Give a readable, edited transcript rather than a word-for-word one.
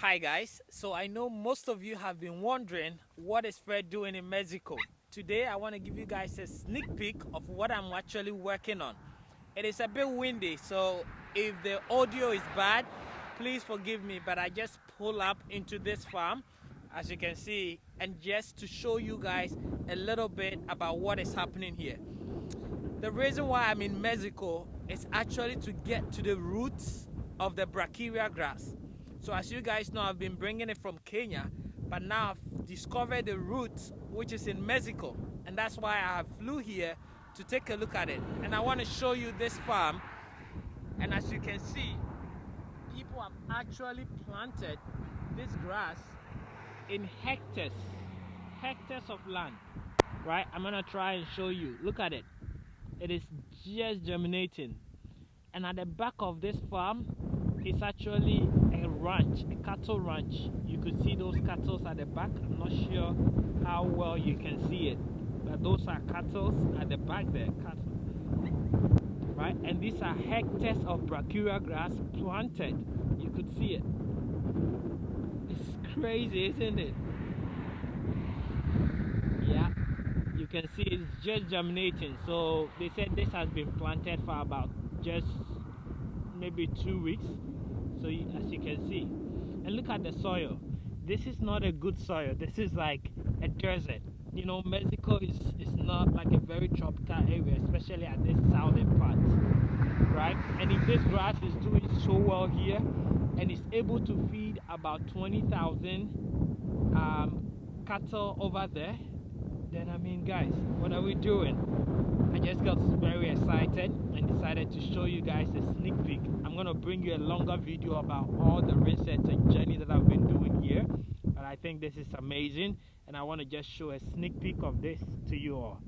Hi guys, so I know most of you have been wondering what is Fred doing in Mexico. Today I want to give you guys a sneak peek of what I'm actually working on. It is a bit windy, so if the audio is bad, please forgive me, but I just pull up into this farm, as you can see, and just to show you guys a little bit about what is happening here. The reason why I'm in Mexico is actually to get to the roots of the brachiaria grass. So as you guys know, I've been bringing it from Kenya, but now I've discovered the roots, which is in Mexico. And that's why I flew here to take a look at it. And I want to show you this farm. And as you can see, people have actually planted this grass in hectares of land, right? I'm gonna try and show you. Look at it. It is just germinating. And at the back of this farm is actually a ranch, a cattle ranch. You could see those cattle at the back. I'm not sure how well you can see it, but those are cattle at the back there, cattle, right? And these are hectares of brachiaria grass planted. You could see it. It's crazy, isn't it? Yeah, you can see it's just germinating. So they said this has been planted for about just maybe 2 weeks. So as you can see, and look at the soil. This is not a good soil. This is like a desert. You know, Mexico is not like a very tropical area, especially at this southern part, right? And if this grass is doing so well here and is able to feed about 20,000 cattle over there, then I mean, guys, what are we doing? I just got very excited and decided to show you guys a sneak peek. I'm going to bring you a longer video about all the research and journey that I've been doing here, but I think this is amazing and I want to just show a sneak peek of this to you all.